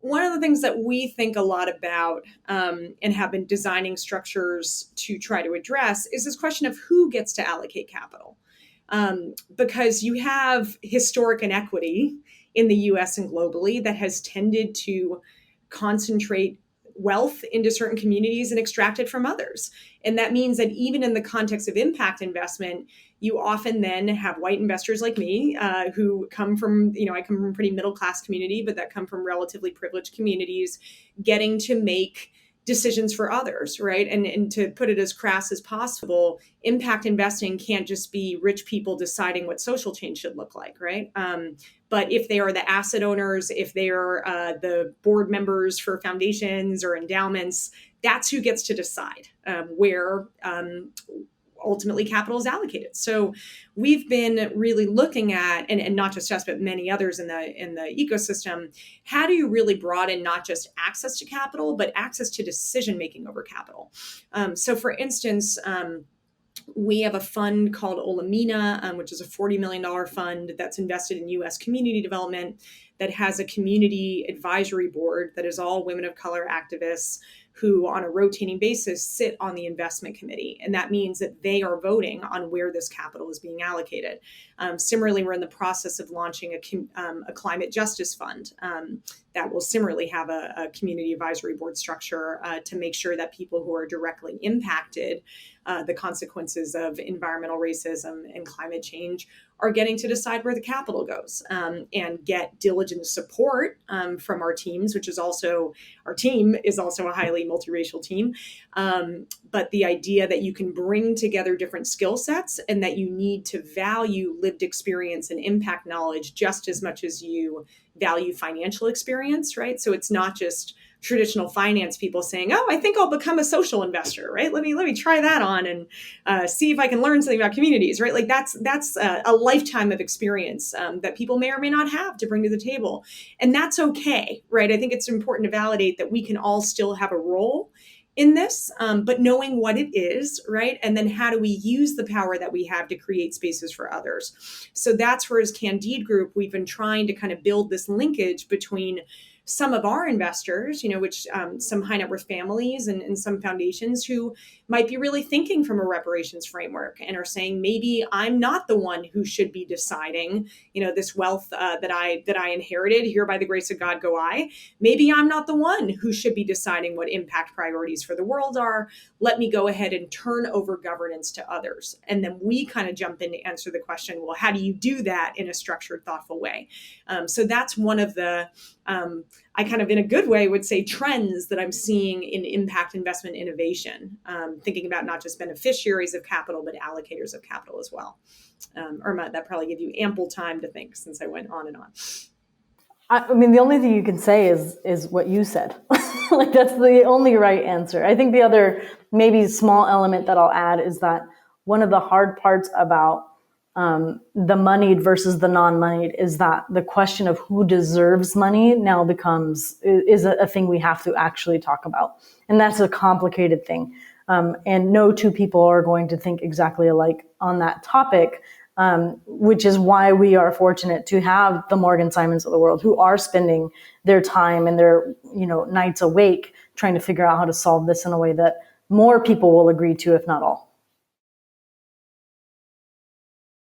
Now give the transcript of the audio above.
One of the things that we think a lot about and have been designing structures to try to address is this question of who gets to allocate capital. Because you have historic inequity in the US and globally that has tended to concentrate wealth into certain communities and extract it from others. And that means that even in the context of impact investment, you often then have white investors like me who come from, I come from a pretty middle class community, but that come from relatively privileged communities, getting to make decisions for others, right? And to put it as crass as possible, impact investing can't just be rich people deciding what social change should look like, right? But if they are the asset owners, if they are the board members for foundations or endowments, that's who gets to decide where ultimately capital is allocated. So we've been really looking at, and not just us, but many others in the ecosystem, how do you really broaden not just access to capital, but access to decision making over capital? So for instance, we have a fund called Olamina, which is a $40 million fund that's invested in U.S. community development, that has a community advisory board that is all women of color activists who on a rotating basis sit on the investment committee. And that means that they are voting on where this capital is being allocated. Similarly, we're in the process of launching a climate justice fund that will similarly have a community advisory board structure to make sure that people who are directly impacted the consequences of environmental racism and climate change are getting to decide where the capital goes and get diligent support from our teams, which is also, our team is also a highly multiracial team. But the idea that you can bring together different skill sets and that you need to value lived experience and impact knowledge just as much as you value financial experience, right? So it's not just traditional finance people saying, "Oh, I think I'll become a social investor," right? Let me try that on and see if I can learn something about communities, right? Like that's a lifetime of experience that people may or may not have to bring to the table, and that's okay, right? I think it's important to validate that we can all still have a role in this, but knowing what it is, right? And then how do we use the power that we have to create spaces for others? So that's where, as Candide Group, we've been trying to kind of build this linkage between some of our investors, which some high net worth families and some foundations who might be really thinking from a reparations framework and are saying, maybe I'm not the one who should be deciding, this wealth that I inherited, here by the grace of God go I. Maybe I'm not the one who should be deciding what impact priorities for the world are. Let me go ahead and turn over governance to others. And then we kind of jump in to answer the question, well, how do you do that in a structured, thoughtful way? So that's one of the I kind of in a good way would say trends that I'm seeing in impact investment innovation, thinking about not just beneficiaries of capital, but allocators of capital as well. Irma, that probably gave you ample time to think since I went on and on. I mean, the only thing you can say is what you said. Like that's the only right answer. I think the other maybe small element that I'll add is that one of the hard parts about the moneyed versus the non-moneyed is that the question of who deserves money now is a thing we have to actually talk about. And that's a complicated thing. And no two people are going to think exactly alike on that topic, which is why we are fortunate to have the Morgan Simons of the world who are spending their time and their nights awake trying to figure out how to solve this in a way that more people will agree to, if not all.